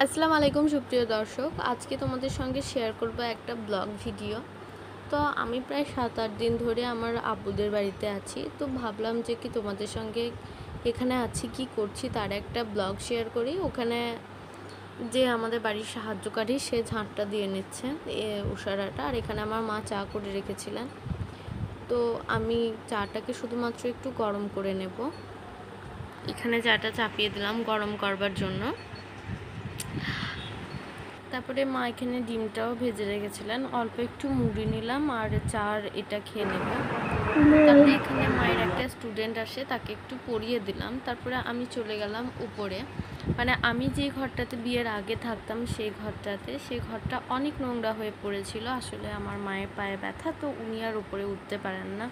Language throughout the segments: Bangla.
আসসালামু আলাইকুম সুপ্রিয় দর্শক, আজকে তোমাদের সঙ্গে শেয়ার করব একটা ব্লগ ভিডিও। তো আমি প্রায় 7-8 দিন ধরে আমার আব্বুদের বাড়িতে আছি। তো ভাবলাম যে কি তোমাদের সঙ্গে এখানে আছি কি করছি তার একটা ব্লগ শেয়ার করি। ওখানে যে আমাদের বাড়ির সাহায্যকারী সে ঝাঁটটা দিয়ে নিচ্ছে উষারাটা, আর এখানে আমার মা চা করে রেখেছিলেন। তো আমি চাটাকে শুধুমাত্র একটু গরম করে নেব। এখানে চাটা চাপিয়ে দিলাম গরম করবার জন্য। তারপরে মা এখানে ডিমটাও ভেজে রেখেছিলেন, অল্প একটু মুড়ি নিলাম আর চার এটা খেয়ে নেব। তারপরে এখানে মায়ের একটা স্টুডেন্ট আসে, তাকে একটু পড়িয়ে দিলাম। তারপরে আমি চলে গেলাম উপরে, মানে আমি যে ঘরটাতে বিয়ের আগে থাকতাম সেই ঘরটা অনেক নোংরা হয়ে পড়েছিল। আসলে আমার মায়ের পায়ে ব্যথা, তো উনি আর উপরে উঠতে পারেন না,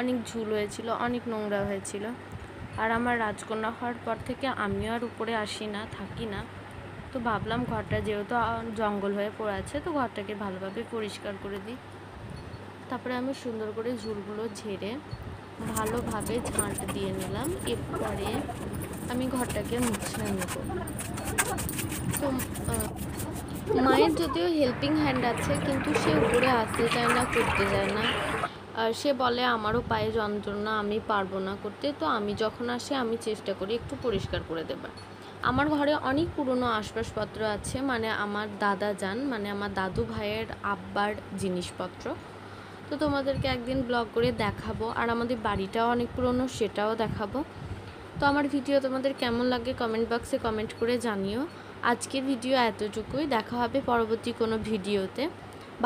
অনেক ঝুল হয়েছিল, অনেক নোংরা হয়েছিল। আর আমার রাজকন্যা হওয়ার পর থেকে আমিও আর উপরে আসি না, থাকি না। তো ভাবলাম ঘরটা যেহেতু জঙ্গল হয়ে পড়ে আছে, তো ঘরটাকে ভালোভাবে পরিষ্কার করে দিই। তারপরে আমি সুন্দর করে ঝুলগুলো ঝেড়ে ভালোভাবে ঝাঁট দিয়ে নিলাম। এরপরে আমি ঘরটাকে মুছে নেব। তো মায়ের যদিও হেল্পিং হ্যান্ড আছে, কিন্তু সে উপরে আসতে চায় না, করতে চায় না। আর সে বলে আমারও পায়ে যন্ত্রণা, আমি পারবো না করতে। তো আমি যখন আসি আমি চেষ্টা করি একটু পরিষ্কার করে দেবার। আমার ঘরে অনেক পুরনো আসবাবপত্র আছে, মানে আমার দাদা যান, মানে আমার দাদু ভাইয়ের আব্বার জিনিসপত্র। তো তোমাদেরকে একদিন ব্লগ করে দেখাবো। আর আমাদের বাড়িটাও অনেক পুরনো, সেটাও দেখাবো। তো আমার ভিডিও তোমাদের কেমন লাগে কমেন্ট বক্সে কমেন্ট করে জানিও। আজকের ভিডিও এতটুকুই, দেখা হবে পরবর্তী কোনো ভিডিওতে।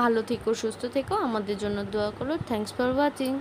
ভালো থেকো, সুস্থ থেকো, আমাদের জন্য দোয়া করো। Thanks for watching.